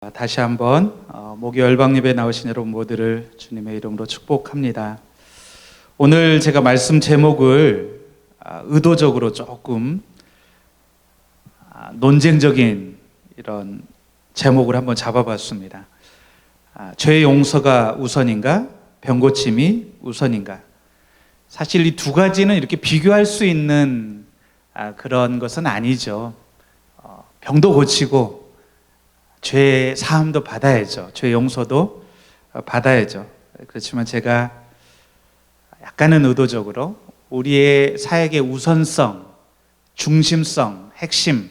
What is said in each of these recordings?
다시 한번 목요 열방 예배에 나오신 여러분 모두를 주님의 이름으로 축복합니다. 오늘 제가 말씀 제목을 의도적으로 조금 논쟁적인 이런 제목을 한번 잡아봤습니다. 죄의 용서가 우선인가? 병고침이 우선인가? 사실 이 두 가지는 이렇게 비교할 수 있는 그런 것은 아니죠. 병도 고치고 죄 사함도 받아야죠. 죄 용서도 받아야죠. 그렇지만 제가 약간은 의도적으로 우리의 사역의 우선성, 중심성, 핵심,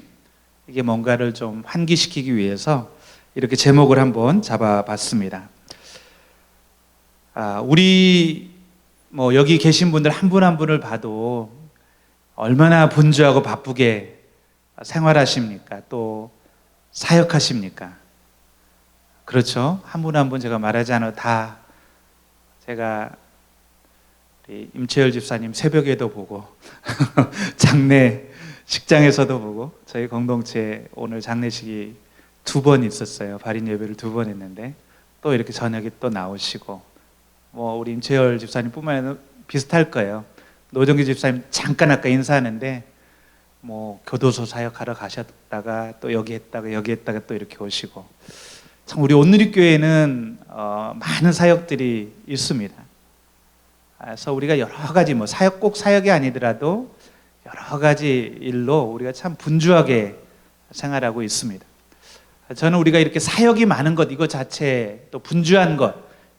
이게 뭔가를 좀 환기시키기 위해서 이렇게 제목을 한번 잡아봤습니다. 우리 여기 계신 분들 한 분 한 분을 봐도 얼마나 분주하고 바쁘게 생활하십니까? 또 사역하십니까? 그렇죠? 한 분 한 분 제가 말하지 않아도 다 제가 우리 임채열 집사님 새벽에도 보고 장례 식장에서도 보고 저희 공동체 오늘 장례식이 2번 있었어요. 발인 예배를 2번 했는데 또 이렇게 저녁에 또 나오시고 우리 임채열 집사님 뿐만 아니라 비슷할 거예요. 노정기 집사님 잠깐 아까 인사하는데 교도소 사역하러 가셨다가 또 여기 했다가 또 이렇게 오시고 참 우리 온누리교회는 많은 사역들이 있습니다. 그래서 우리가 여러 가지 꼭 사역이 아니더라도 여러 가지 일로 우리가 참 분주하게 생활하고 있습니다. 저는 우리가 이렇게 사역이 많은 것 이것 자체 또 분주한 것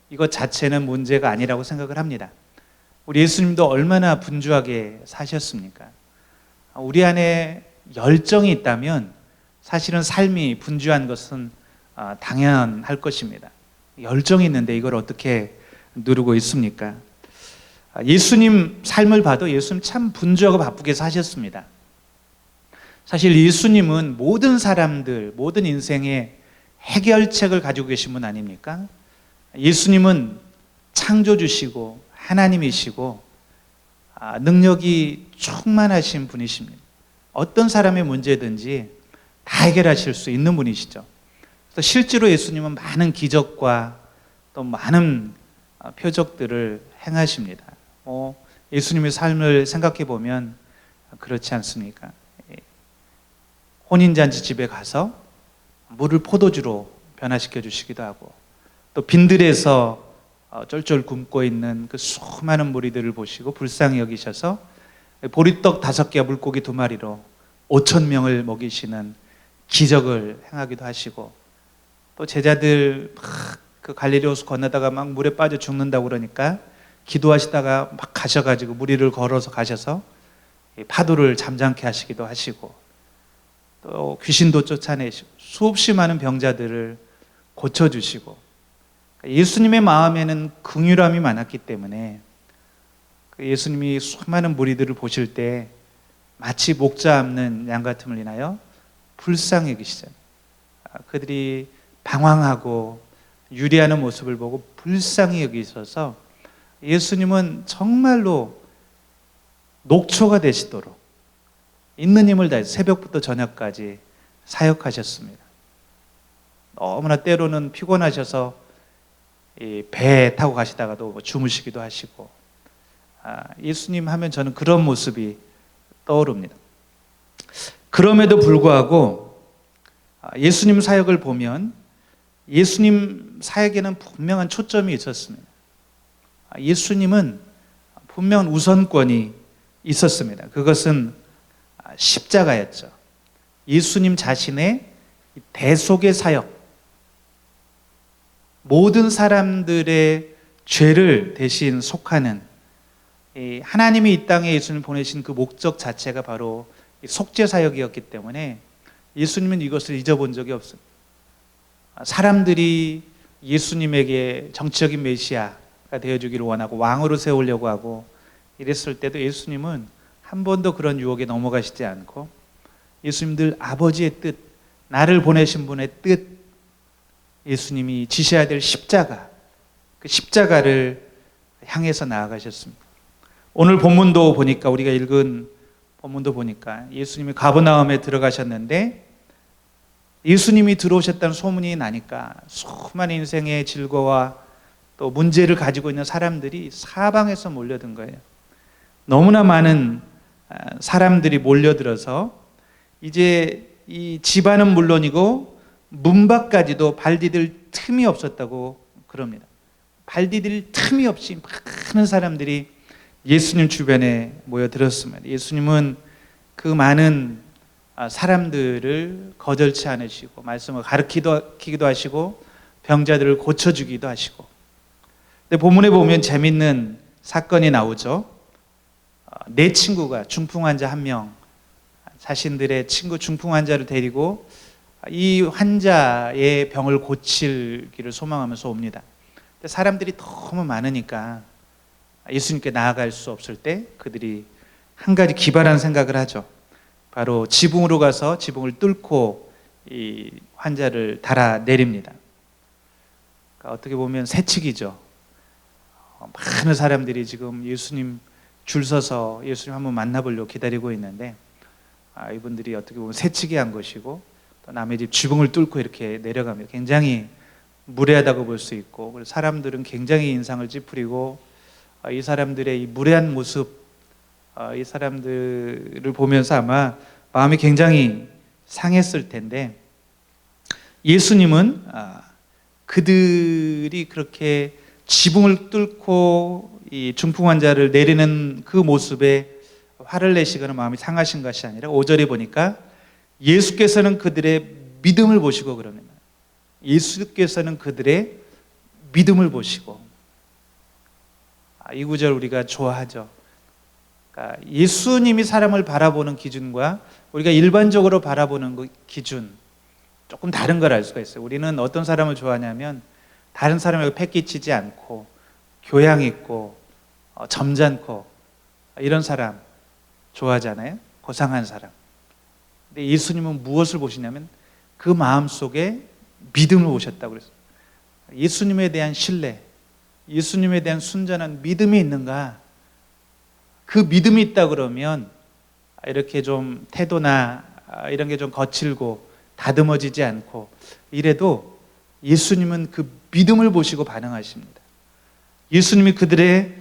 이것 자체는 문제가 아니라고 생각을 합니다. 우리 예수님도 얼마나 분주하게 사셨습니까? 우리 안에 열정이 있다면 사실은 삶이 분주한 것은 당연할 것입니다. 열정이 있는데 이걸 어떻게 누르고 있습니까? 예수님 삶을 봐도 예수님 참 분주하고 바쁘게 사셨습니다. 사실 예수님은 모든 사람들, 모든 인생의 해결책을 가지고 계신 분 아닙니까? 예수님은 창조주시고 하나님이시고 능력이 충만하신 분이십니다. 어떤 사람의 문제든지 다 해결하실 수 있는 분이시죠. 그래서 실제로 예수님은 많은 기적과 또 많은 표적들을 행하십니다. 예수님의 삶을 생각해 보면 그렇지 않습니까? 혼인잔치 집에 가서 물을 포도주로 변화시켜 주시기도 하고 또 빈들에서 쫄쫄 굶고 있는 그 수많은 무리들을 보시고 불쌍히 여기셔서 보리떡 5개와 물고기 2마리로 5,000명을 먹이시는 기적을 행하기도 하시고 또 제자들 그 갈릴리 호수 건너다가 막 물에 빠져 죽는다고 그러니까 기도하시다가 막 가셔가지고 무리를 걸어서 가셔서 파도를 잠잠케 하시기도 하시고 또 귀신도 쫓아내시고 수없이 많은 병자들을 고쳐주시고 예수님의 마음에는 긍휼함이 많았기 때문에 예수님이 수많은 무리들을 보실 때 마치 목자 없는 양 같음을 인하여 불쌍히 여기시잖아요. 그들이 방황하고 유리하는 모습을 보고 불쌍히 여기셔서 예수님은 정말로 녹초가 되시도록 있는 힘을 다해서 새벽부터 저녁까지 사역하셨습니다. 너무나 때로는 피곤하셔서 배 타고 가시다가도 주무시기도 하시고 예수님 하면 저는 그런 모습이 떠오릅니다. 그럼에도 불구하고 예수님 사역을 보면 예수님 사역에는 분명한 초점이 있었습니다. 예수님은 분명한 우선권이 있었습니다. 그것은 십자가였죠. 예수님 자신의 대속의 사역, 모든 사람들의 죄를 대신 속하는 하나님이 이 땅에 예수님을 보내신 그 목적 자체가 바로 속죄 사역이었기 때문에 예수님은 이것을 잊어본 적이 없습니다. 사람들이 예수님에게 정치적인 메시아가 되어주기를 원하고 왕으로 세우려고 하고 이랬을 때도 예수님은 한 번도 그런 유혹에 넘어가시지 않고 예수님들 아버지의 뜻, 나를 보내신 분의 뜻, 예수님이 지셔야 될 십자가, 그 십자가를 향해서 나아가셨습니다. 오늘 본문도 보니까 우리가 읽은 본문도 보니까 예수님이 가버나움에 들어가셨는데 예수님이 들어오셨다는 소문이 나니까 수많은 인생의 질거와 또 문제를 가지고 있는 사람들이 사방에서 몰려든 거예요. 너무나 많은 사람들이 몰려들어서 이제 이 집안은 물론이고 문 밖까지도 발디딜 틈이 없었다고 그럽니다. 발디딜 틈이 없이 많은 사람들이 예수님 주변에 모여들었습니다. 예수님은 그 많은 사람들을 거절치 않으시고 말씀을 가르치기도 하시고 병자들을 고쳐주기도 하시고. 근데 본문에 보면 재밌는 사건이 나오죠. 내 친구가 중풍 환자 한 명, 자신들의 친구 중풍 환자를 데리고 이 환자의 병을 고치기를 소망하면서 옵니다. 근데 사람들이 너무 많으니까 예수님께 나아갈 수 없을 때 그들이 한 가지 기발한 생각을 하죠. 바로 지붕으로 가서 지붕을 뚫고 이 환자를 달아내립니다. 그러니까 어떻게 보면 새치기죠. 많은 사람들이 지금 예수님 줄 서서 예수님 한번 만나보려고 기다리고 있는데 이분들이 어떻게 보면 새치기 한 것이고 또 남의 집 지붕을 뚫고 이렇게 내려갑니다. 굉장히 무례하다고 볼 수 있고, 그래서 사람들은 굉장히 인상을 찌푸리고 이 사람들의 이 무례한 모습, 이 사람들을 보면서 아마 마음이 굉장히 상했을 텐데, 예수님은 그들이 그렇게 지붕을 뚫고 이 중풍 환자를 내리는 그 모습에 화를 내시거나 마음이 상하신 것이 아니라 5절에 보니까 예수께서는 그들의 믿음을 보시고 그럽니다. 예수께서는 그들의 믿음을 보시고. 이 구절 우리가 좋아하죠. 그러니까 예수님이 사람을 바라보는 기준과 우리가 일반적으로 바라보는 그 기준 조금 다른 걸 알 수가 있어요. 우리는 어떤 사람을 좋아하냐면 다른 사람에게 패기치지 않고 교양 있고 점잖고 이런 사람 좋아하잖아요. 고상한 사람. 근데 예수님은 무엇을 보시냐면 그 마음속에 믿음을 보셨다고 그랬어요. 예수님에 대한 신뢰, 예수님에 대한 순전한 믿음이 있는가? 그 믿음이 있다 그러면 이렇게 좀 태도나 이런 게 좀 거칠고 다듬어지지 않고 이래도 예수님은 그 믿음을 보시고 반응하십니다. 예수님이 그들의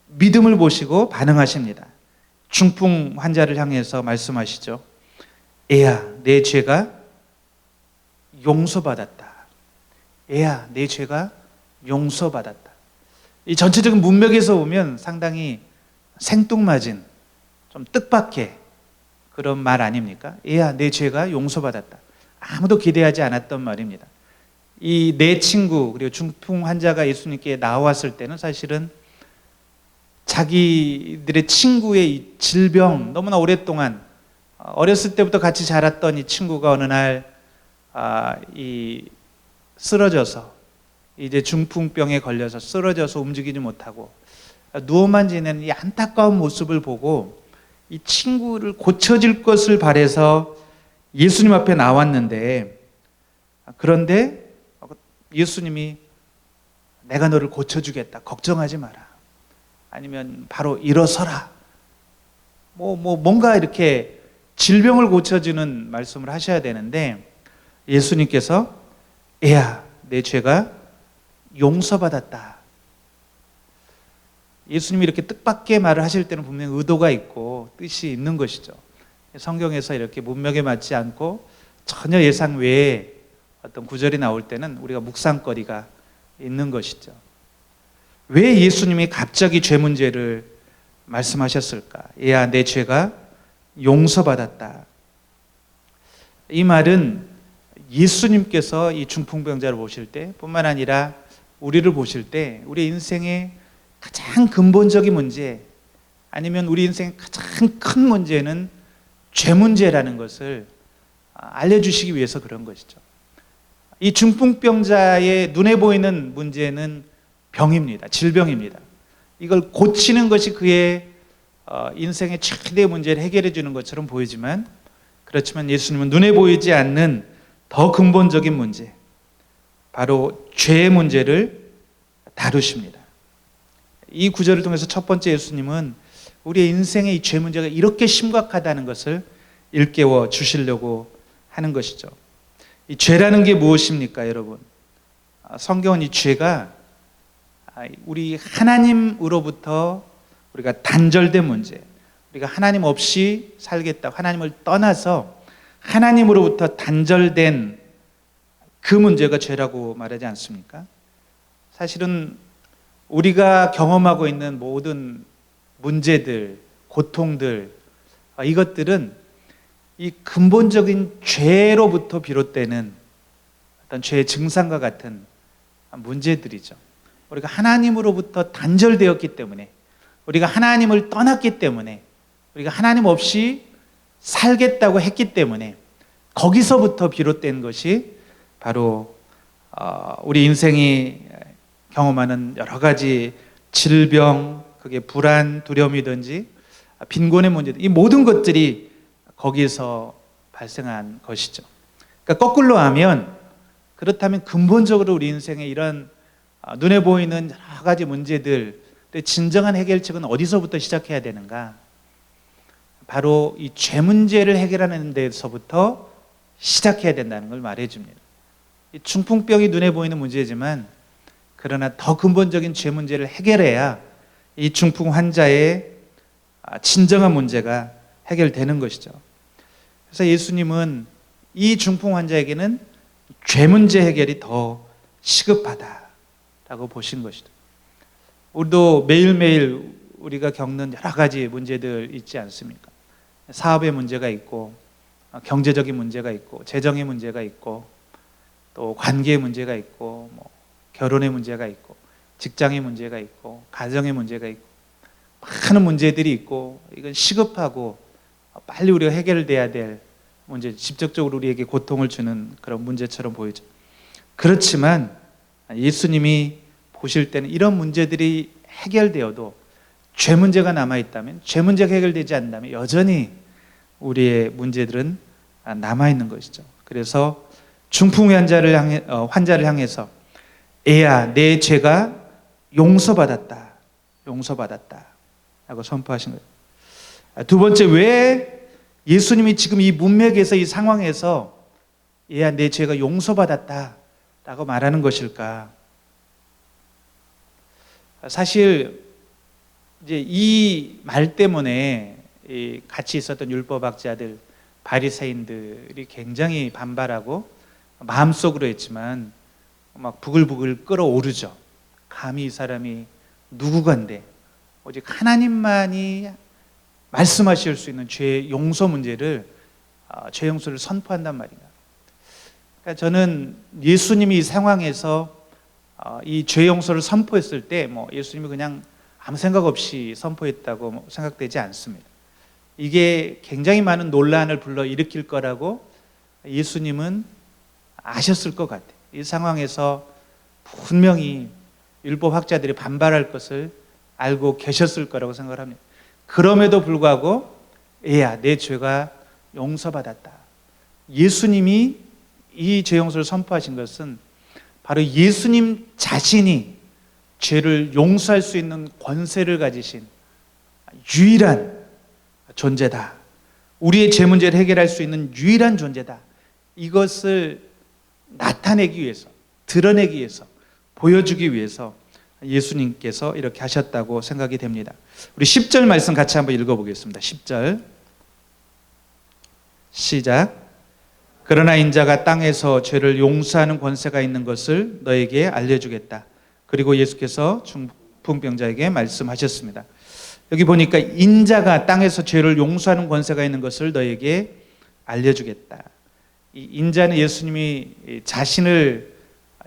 믿음을 보시고 반응하십니다. 중풍 환자를 향해서 말씀하시죠. 애야, 내 죄가 용서받았다. 애야, 내 죄가 용서받았다. 이 전체적인 문맥에서 보면 상당히 생뚱맞은 좀 뜻밖의 그런 말 아닙니까? 애야, 내 죄가 용서받았다. 아무도 기대하지 않았던 말입니다. 이 내 친구 그리고 중풍 환자가 예수님께 나왔을 때는 사실은 자기들의 친구의 이 질병, 너무나 오랫동안 어렸을 때부터 같이 자랐던 이 친구가 어느 날 쓰러져서 이제 중풍병에 걸려서 쓰러져서 움직이지 못하고 누워만 지내는 이 안타까운 모습을 보고 이 친구를 고쳐질 것을 바라서 예수님 앞에 나왔는데, 그런데 예수님이 내가 너를 고쳐주겠다, 걱정하지 마라, 아니면 바로 일어서라, 뭔가 이렇게 질병을 고쳐주는 말씀을 하셔야 되는데 예수님께서 애야, 내 죄가 용서받았다. 예수님이 이렇게 뜻밖의 말을 하실 때는 분명히 의도가 있고 뜻이 있는 것이죠. 성경에서 이렇게 문맥에 맞지 않고 전혀 예상 외의 어떤 구절이 나올 때는 우리가 묵상거리가 있는 것이죠. 왜 예수님이 갑자기 죄 문제를 말씀하셨을까? 애야, 내 죄가 용서받았다. 이 말은 예수님께서 이 중풍병자를 보실 때 뿐만 아니라 우리를 보실 때 우리 인생의 가장 근본적인 문제, 아니면 우리 인생의 가장 큰 문제는 죄 문제라는 것을 알려주시기 위해서 그런 것이죠. 이 중풍병자의 눈에 보이는 문제는 병입니다. 질병입니다. 이걸 고치는 것이 그의 인생의 최대의 문제를 해결해 주는 것처럼 보이지만, 그렇지만 예수님은 눈에 보이지 않는 더 근본적인 문제, 바로 죄의 문제를 다루십니다. 이 구절을 통해서 첫 번째 예수님은 우리의 인생의 이 죄 문제가 이렇게 심각하다는 것을 일깨워 주시려고 하는 것이죠. 이 죄라는 게 무엇입니까, 여러분? 성경은 이 죄가 우리 하나님으로부터 우리가 단절된 문제, 우리가 하나님 없이 살겠다, 하나님을 떠나서 하나님으로부터 단절된 그 문제가 죄라고 말하지 않습니까? 사실은 우리가 경험하고 있는 모든 문제들, 고통들, 이것들은 이 근본적인 죄로부터 비롯되는 어떤 죄의 증상과 같은 문제들이죠. 우리가 하나님으로부터 단절되었기 때문에, 우리가 하나님을 떠났기 때문에, 우리가 하나님 없이 살겠다고 했기 때문에 거기서부터 비롯된 것이 바로 우리 인생이 경험하는 여러 가지 질병, 그게 불안, 두려움이든지 빈곤의 문제들, 이 모든 것들이 거기서 발생한 것이죠. 그러니까 거꾸로 하면, 그렇다면 근본적으로 우리 인생에 이런 눈에 보이는 여러 가지 문제들, 진정한 해결책은 어디서부터 시작해야 되는가? 바로 이 죄 문제를 해결하는 데서부터 시작해야 된다는 걸 말해줍니다. 이 중풍병이 눈에 보이는 문제지만, 그러나 더 근본적인 죄 문제를 해결해야 이 중풍 환자의 진정한 문제가 해결되는 것이죠. 그래서 예수님은 이 중풍 환자에게는 죄 문제 해결이 더 시급하다라고 보신 것이죠. 우리도 매일매일 우리가 겪는 여러 가지 문제들 있지 않습니까? 사업의 문제가 있고, 경제적인 문제가 있고, 재정의 문제가 있고, 또 관계의 문제가 있고, 결혼의 문제가 있고, 직장의 문제가 있고, 가정의 문제가 있고, 많은 문제들이 있고, 이건 시급하고 빨리 우리가 해결돼야 될 문제, 직접적으로 우리에게 고통을 주는 그런 문제처럼 보이죠. 그렇지만 예수님이 보실 때는 이런 문제들이 해결되어도 죄 문제가 남아있다면, 죄 문제가 해결되지 않는다면 여전히 우리의 문제들은 남아있는 것이죠. 그래서 중풍 환자를 향해서 애야, 내 죄가 용서받았다, 용서받았다 라고 선포하신 거예요. 두 번째, 왜 예수님이 지금 이 문맥에서, 이 상황에서 애야, 내 죄가 용서받았다 라고 말하는 것일까? 사실 이제 이 말 때문에 같이 있었던 율법학자들, 바리새인들이 굉장히 반발하고 마음속으로 했지만 막 부글부글 끓어오르죠. 감히 이 사람이 누구간데 오직 하나님만이 말씀하실 수 있는 죄 용서 문제를, 죄 용서를 선포한단 말인가. 그러니까 저는 예수님이 이 상황에서 이 죄 용서를 선포했을 때 예수님이 그냥 아무 생각 없이 선포했다고 생각되지 않습니다. 이게 굉장히 많은 논란을 불러일으킬 거라고 예수님은 아셨을 것 같아요. 이 상황에서 분명히 율법학자들이 반발할 것을 알고 계셨을 거라고 생각을 합니다. 그럼에도 불구하고 애야, 내 죄가 용서받았다. 예수님이 이 죄 용서를 선포하신 것은 바로 예수님 자신이 죄를 용서할 수 있는 권세를 가지신 유일한 존재다. 우리의 죄 문제를 해결할 수 있는 유일한 존재다. 이것을 나타내기 위해서, 드러내기 위해서, 보여주기 위해서 예수님께서 이렇게 하셨다고 생각이 됩니다. 우리 10절 말씀 같이 한번 읽어보겠습니다. 10절 시작. 그러나 인자가 땅에서 죄를 용서하는 권세가 있는 것을 너에게 알려주겠다. 그리고 예수께서 중풍병자에게 말씀하셨습니다. 여기 보니까 인자가 땅에서 죄를 용서하는 권세가 있는 것을 너에게 알려주겠다. 이 인자는 예수님이 자신을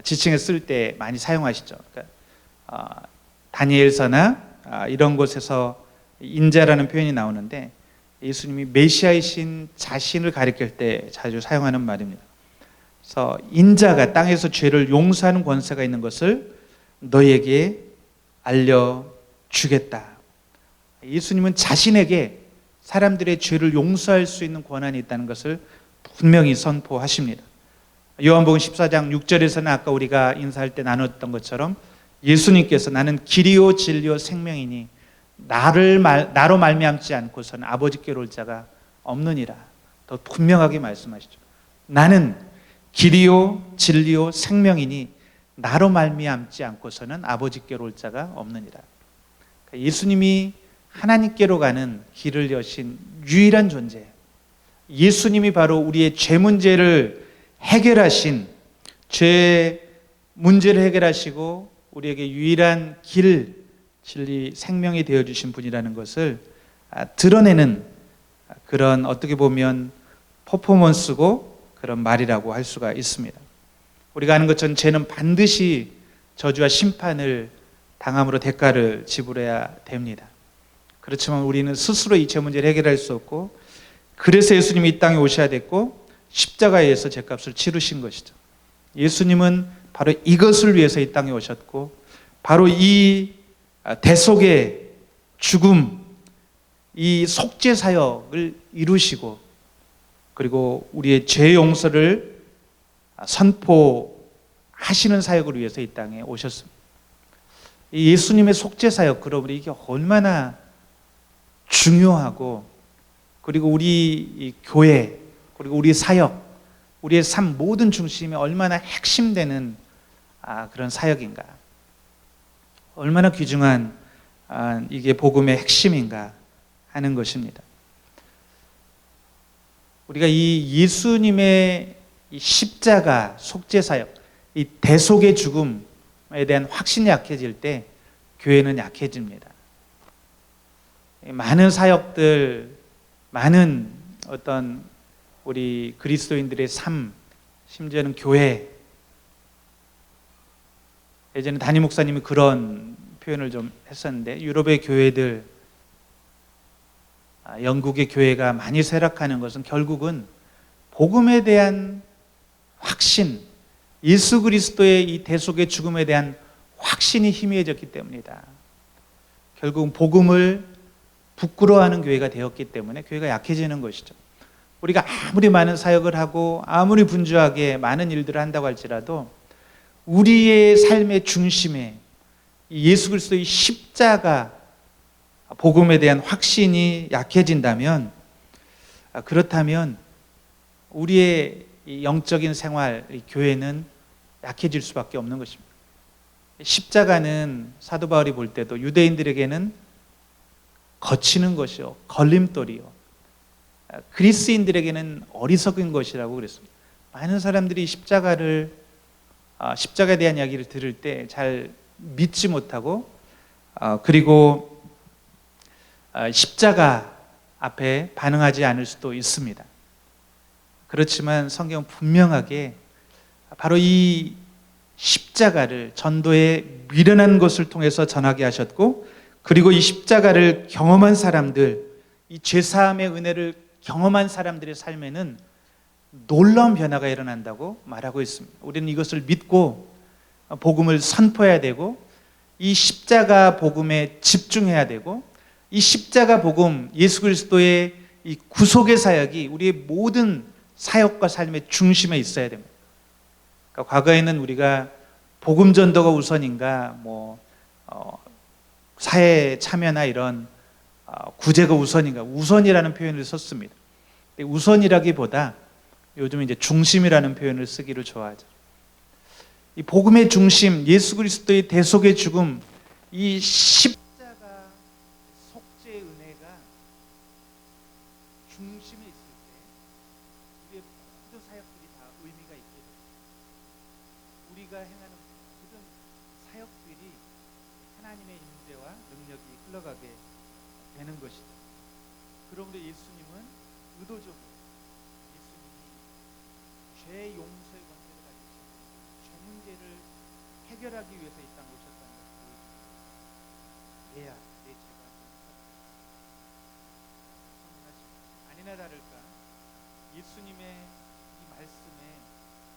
지칭해 쓸 때 많이 사용하시죠. 그러니까 다니엘서나 이런 곳에서 인자라는 표현이 나오는데, 예수님이 메시아이신 자신을 가리킬 때 자주 사용하는 말입니다. 그래서 인자가 땅에서 죄를 용서하는 권세가 있는 것을 너에게 알려주겠다. 예수님은 자신에게 사람들의 죄를 용서할 수 있는 권한이 있다는 것을 분명히 선포하십니다. 요한복음 14장 6절에서는 아까 우리가 인사할 때 나눴던 것처럼 예수님께서 나는 길이요 진리요 생명이니 나로 말미암지 않고서는 아버지께로 올 자가 없느니라 더 분명하게 말씀하시죠. 나는 길이요 진리요 생명이니 나로 말미암지 않고서는 아버지께로 올 자가 없느니라. 그러니까 예수님이 하나님께로 가는 길을 여신 유일한 존재, 예수님이 바로 우리의 죄 문제를 해결하신, 죄 문제를 해결하시고 우리에게 유일한 길, 진리, 생명이 되어주신 분이라는 것을 드러내는 그런, 어떻게 보면 퍼포먼스고 그런 말이라고 할 수가 있습니다. 우리가 아는 것처럼 죄는 반드시 저주와 심판을 당함으로 대가를 지불해야 됩니다. 그렇지만 우리는 스스로 이 죄 문제를 해결할 수 없고, 그래서 예수님이 이 땅에 오셔야 됐고 십자가에서 죄값을 치르신 것이죠. 예수님은 바로 이것을 위해서 이 땅에 오셨고, 바로 이 대속의 죽음, 이 속죄 사역을 이루시고, 그리고 우리의 죄 용서를 선포하시는 사역을 위해서 이 땅에 오셨습니다. 이 예수님의 속죄 사역, 그러므로 이게 얼마나 중요하고, 그리고 우리 이 교회, 그리고 우리 사역, 우리의 삶 모든 중심이 얼마나 핵심되는 그런 사역인가, 얼마나 귀중한 이게 복음의 핵심인가 하는 것입니다. 우리가 이 예수님의 이 십자가 속죄 사역, 이 대속의 죽음에 대한 확신이 약해질 때 교회는 약해집니다. 많은 사역들, 많은 어떤 우리 그리스도인들의 삶, 심지어는 교회, 예전에 담임 목사님이 그런 표현을 좀 했었는데, 유럽의 교회들, 영국의 교회가 많이 쇠락하는 것은 결국은 복음에 대한 확신, 예수 그리스도의 이 대속의 죽음에 대한 확신이 희미해졌기 때문이다. 결국은 복음을 부끄러워하는 교회가 되었기 때문에 교회가 약해지는 것이죠. 우리가 아무리 많은 사역을 하고 아무리 분주하게 많은 일들을 한다고 할지라도 우리의 삶의 중심에 예수 그리스도의 십자가 복음에 대한 확신이 약해진다면, 그렇다면 우리의 영적인 생활, 교회는 약해질 수밖에 없는 것입니다. 십자가는 사도 바울이 볼 때도 유대인들에게는 거치는 것이요, 걸림돌이요, 그리스인들에게는 어리석은 것이라고 그랬습니다. 많은 사람들이 십자가에 대한 이야기를 들을 때 잘 믿지 못하고, 그리고 십자가 앞에 반응하지 않을 수도 있습니다. 그렇지만 성경은 분명하게 바로 이 십자가를 전도의 미련한 것을 통해서 전하게 하셨고, 그리고 이 십자가를 경험한 사람들, 이 죄사함의 은혜를 경험한 사람들의 삶에는 놀라운 변화가 일어난다고 말하고 있습니다. 우리는 이것을 믿고 복음을 선포해야 되고, 이 십자가 복음에 집중해야 되고, 이 십자가 복음, 예수 그리스도의 이 구속의 사역이 우리의 모든 사역과 삶의 중심에 있어야 됩니다. 그러니까 과거에는 우리가 복음 전도가 우선인가, 사회 참여나 이런 구제가 우선인가, 우선이라는 표현을 썼습니다. 우선이라기보다 요즘 이제 중심이라는 표현을 쓰기를 좋아하죠. 이 복음의 중심, 예수 그리스도의 대속의 죽음, 이 십자가 속죄의 은혜가 중심에 있을 때 우리의 모든 사역들이 다 의미가 있게 됩니다. 우리가 행하는 모든 사역들이 하나님의 임재와 능력이 흘러가게 되는 것이죠. 그러므로 예수님은 의도적으로 죄 용서의 권세를 가지고 죄 문제를 해결하기 위해서 이 땅에 오셨다는 것을 보여줍니다. 해야 내 죄가 선언하십니다. 아니나 다를까 예수님의 이 말씀에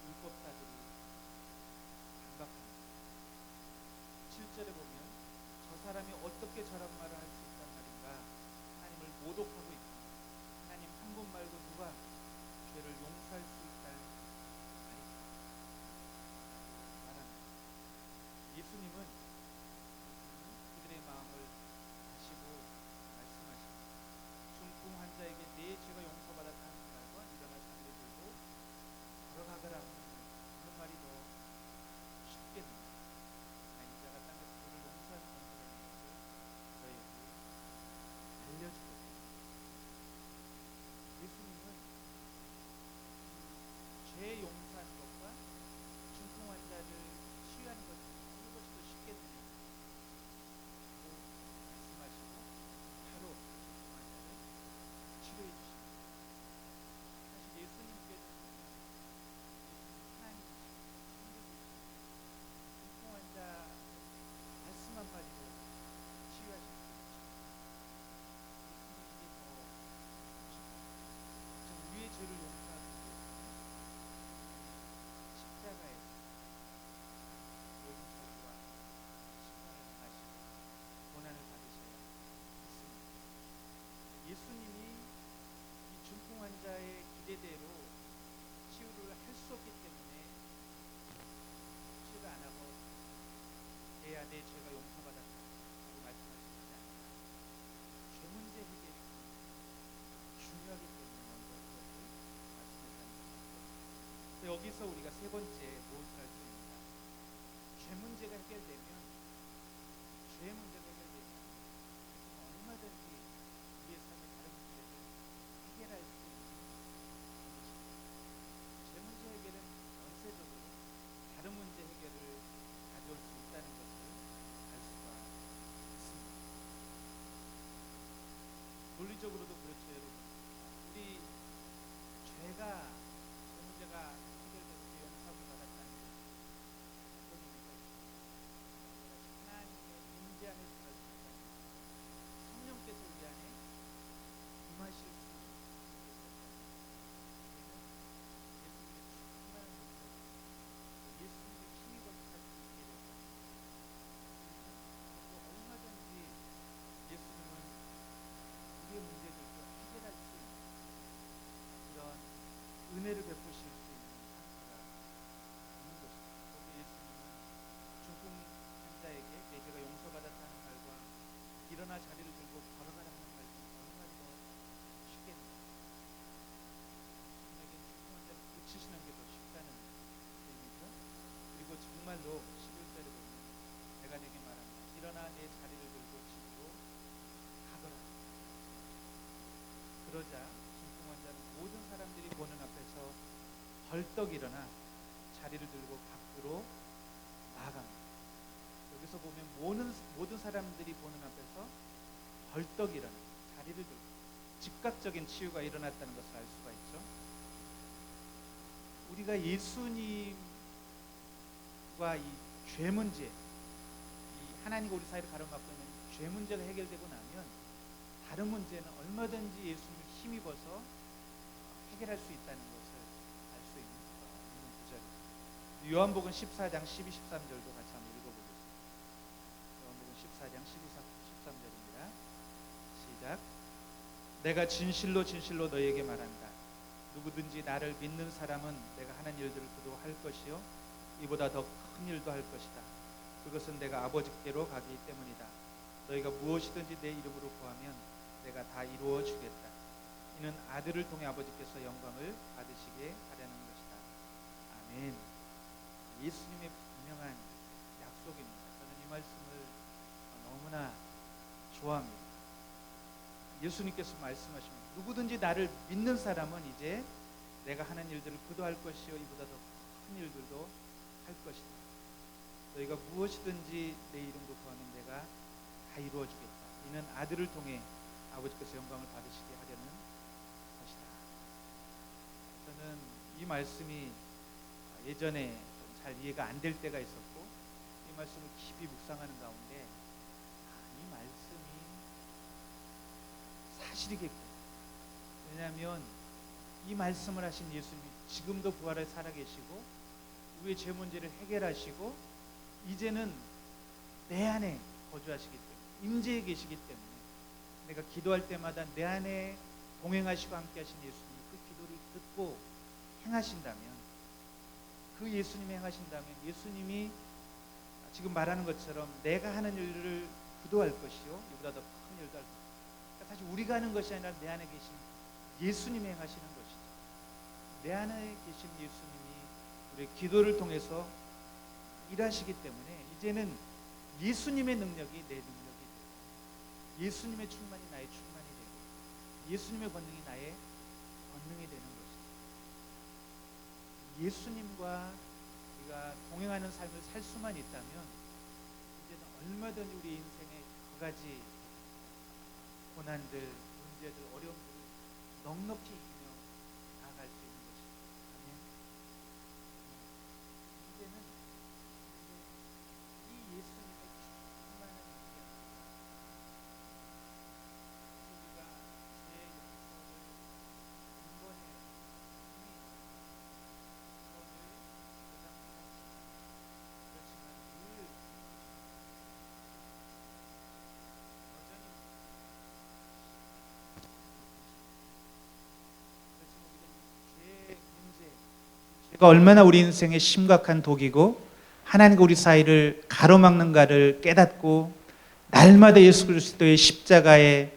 율법사들이 반박합니다. 7절에 보면 저 사람이 어떻게 저런 말을 할 수 있단 말인가, 하나님을 모독하고 있다. 하나님 한 분 말고 누가 죄를 용서할 수 있다는 말인가 말합니다. 예수님은 그들의 마음을 다시고 말씀하십니다. 중풍 환자에게 내 죄가 용서받았다는 말과 일어나 자리를 들고 걸어가거라 하는 말씀을 내 죄가 용서받았다고 말씀하시지 않아요. 죄 문제 해결이 중요하기 때문에 먼저 그것을 말씀하셨다는 것이죠. 여기서 우리가 세 번째 무엇을 할 수 있는가? 죄 문제가 해결되면 죄 문제가 해결되면 얼마든지 우리의 삶의 다른 문제를 해결할 수 있는 것입니다. 죄 문제 해결은 전체적으로 다른 문제 해결을 가져올 수 있다는 것을 알 수가 있습니다. 논리적으로도 그렇죠, 여러분. 우리 죄가 죄 문제가 해결되고 죄 용서를 받았다는 것이 어떤 의미가 있습니까? 하나님의 임재 안에 들어갈 수 있다는 것, 성령께서 우리 안에 임하실 수 있는 예수님의 충만한 능력, 예수님의 힘입어 살 수 있게 되었다. 또 얼마든지 예수님은 우리의 문제들도 해결할 수 있는 그런 은혜를 베푸실 수 있는 상태가 있는 것입니다. 거기에 예수님은 중풍 환자에게 내 죄가 용서받았다는 말과 일어나 자리를 들고 걸어가라 하는 말씀이 얼마나 더 쉽겠습니까? 우리에게 중풍 환자를 고치시는 게 더 쉽다는 얘기죠. 그리고 정말로 11절에 보면 내가 내게 말한다. 일어나 내 자리를 들고 집으로 가거라. 그러자 중풍 환자는 모든 사람들이 보는 앞에서 벌떡 일어나 자리를 들고 밖으로 나아갑니다. 여기서 보면 모든 사람들이 보는 앞에서 벌떡 일어나 자리를 들고 즉각적인 치유가 일어났다는 것을 알 수가 있죠. 우리가 예수님과 이 죄 문제, 이 하나님과 우리 사이를 가로막고 있는 죄 문제가 해결되고 나면 다른 문제는 얼마든지 예수님을 힘입어서 해결할 수 있다는 것을 알 수 있는 구절입니다. 요한복음 14장 12, 13절도 같이 한번 읽어보겠습니다. 요한복음 14장 12, 13절입니다. 시작. 내가 진실로 진실로 너희에게 말한다. 누구든지 나를 믿는 사람은 내가 하는 일들을 그도 할 것이요 이보다 더 큰 일도 할 것이다. 그것은 내가 아버지께로 가기 때문이다. 너희가 무엇이든지 내 이름으로 구하면 내가 다 이루어 주겠다. 이는 아들을 통해 아버지께서 영광을 받으시게 하려는 것이다. 아멘. 예수님의 분명한 약속입니다. 저는 이 말씀을 너무나 좋아합니다. 예수님께서 말씀하십니다. 누구든지 나를 믿는 사람은 이제 내가 하는 일들을 그도 할 것이요 이보다 더 큰 일들도 할 것이다. 너희가 무엇이든지 내 이름으로 구하면 내가 다 이루어 주겠다. 이는 아들을 통해 아버지께서 영광을 받으시게 하려는 것이다. 저는 이 말씀이 예전에 좀 잘 이해가 안 될 때가 있었고 이 말씀을 깊이 묵상하는 가운데 이 말씀이 사실이겠구나. 왜냐하면 이 말씀을 하신 예수님이 지금도 부활해 살아계시고 우리의 죄 문제를 해결하시고 이제는 내 안에 거주하시기 때문에 임재해 계시기 때문에 내가 기도할 때마다 내 안에 동행하시고 함께 하신 예수님이 그 기도를 듣고 행하신다면 그 예수님이 행하신다면 예수님이 지금 말하는 것처럼 내가 하는 일을 그도 할 것이요 이보다 더 큰 일도 할 것이다. 그러니까 사실 우리가 하는 것이 아니라 내 안에 계신 예수님이 행하시는 것이죠. 내 안에 계신 예수님이 우리의 기도를 통해서 일하시기 때문에 이제는 예수님의 능력이 내 능력이 되고 예수님의 충만이 나의 충만이 되고 예수님의 권능이 나의 권능이 되는 것이죠. 예수님과 우리가 동행하는 삶을 살 수만 있다면 이제는 얼마든지 우리 인생의 여러 가지 고난들, 문제들, 어려움들을 넉넉히 이기며 나아갈 수 있는 것입니다. 아멘. 이제는 이 예수님의 충만한 능력, 우리가 제 역사를 한번에 힘이 있는 것을 가장 많았지만 그렇지만 늘 여전히 죄 문제, 죄가 얼마나 우리 인생의 심각한 독이고 하나님과 우리 사이를 가로막는가를 깨닫고 날마다 예수 그리스도의 십자가의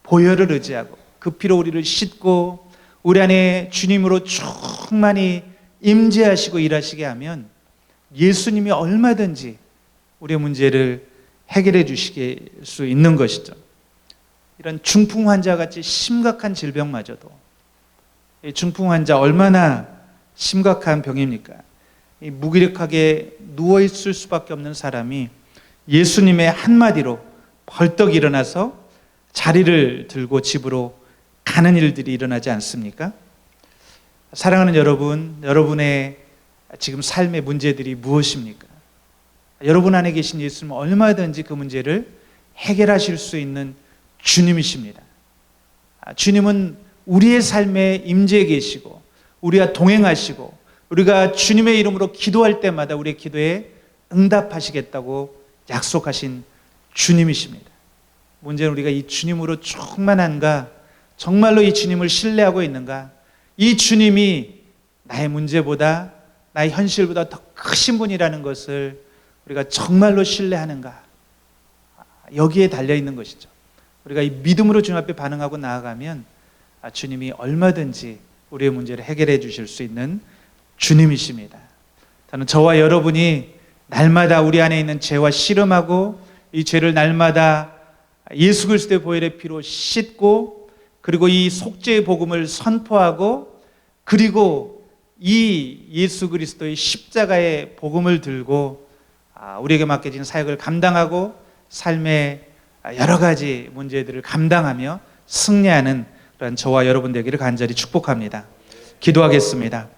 보혈을 의지하고 그 피로 우리를 씻고 우리 안에 주님으로 충만히 임재하시고 일하시게 하면 예수님이 얼마든지 우리의 문제를 해결해 주실 수 있는 것이죠. 이런 중풍 환자같이 심각한 질병마저도, 이 중풍 환자 얼마나 심각한 병입니까? 이 무기력하게 누워있을 수밖에 없는 사람이 예수님의 한마디로 벌떡 일어나서 자리를 들고 집으로 가는 일들이 일어나지 않습니까? 사랑하는 여러분, 여러분의 지금 삶의 문제들이 무엇입니까? 여러분 안에 계신 예수님은 얼마든지 그 문제를 해결하실 수 있는 주님이십니다. 주님은 우리의 삶에 임재해 계시고 우리와 동행하시고 우리가 주님의 이름으로 기도할 때마다 우리의 기도에 응답하시겠다고 약속하신 주님이십니다. 문제는 우리가 이 주님으로 충만한가, 정말로 이 주님을 신뢰하고 있는가, 이 주님이 나의 문제보다 나의 현실보다 더 크신 분이라는 것을 우리가 정말로 신뢰하는가, 여기에 달려있는 것이죠. 우리가 이 믿음으로 주님 앞에 반응하고 나아가면 주님이 얼마든지 우리의 문제를 해결해 주실 수 있는 주님이십니다. 저는 저와 여러분이 날마다 우리 안에 있는 죄와 씨름하고 이 죄를 날마다 예수 그리스도의 보혈의 피로 씻고 그리고 이 속죄의 복음을 선포하고 그리고 이 예수 그리스도의 십자가의 복음을 들고 우리에게 맡겨진 사역을 감당하고 삶의 여러 가지 문제들을 감당하며 승리하는 그런 저와 여러분 되기를 간절히 축복합니다. 기도하겠습니다.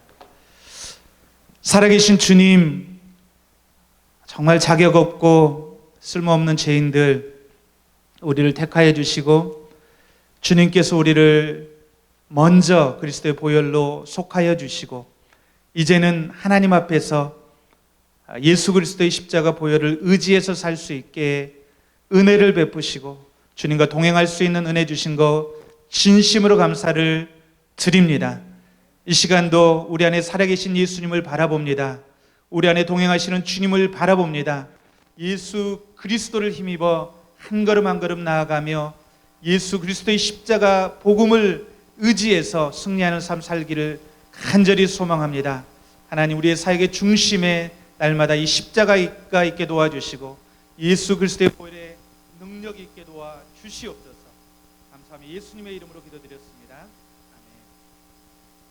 살아계신 주님, 정말 자격 없고 쓸모없는 죄인들 우리를 택하여 주시고 주님께서 우리를 먼저 그리스도의 보혈로 속하여 주시고 이제는 하나님 앞에서 예수 그리스도의 십자가 보혈을 의지해서 살 수 있게 은혜를 베푸시고 주님과 동행할 수 있는 은혜 주신 것 진심으로 감사를 드립니다. 이 시간도 우리 안에 살아계신 예수님을 바라봅니다. 우리 안에 동행하시는 주님을 바라봅니다. 예수 그리스도를 힘입어 한 걸음 한 걸음 나아가며 예수 그리스도의 십자가 복음을 의지해서 승리하는 삶 살기를 간절히 소망합니다. 하나님, 우리의 사역의 중심에 날마다 이 십자가가 있게 도와주시고 예수 그리스도의 보혈의 능력이 있게 도와주시옵소서. 감사하며 예수님의 이름으로 기도드렸습니다.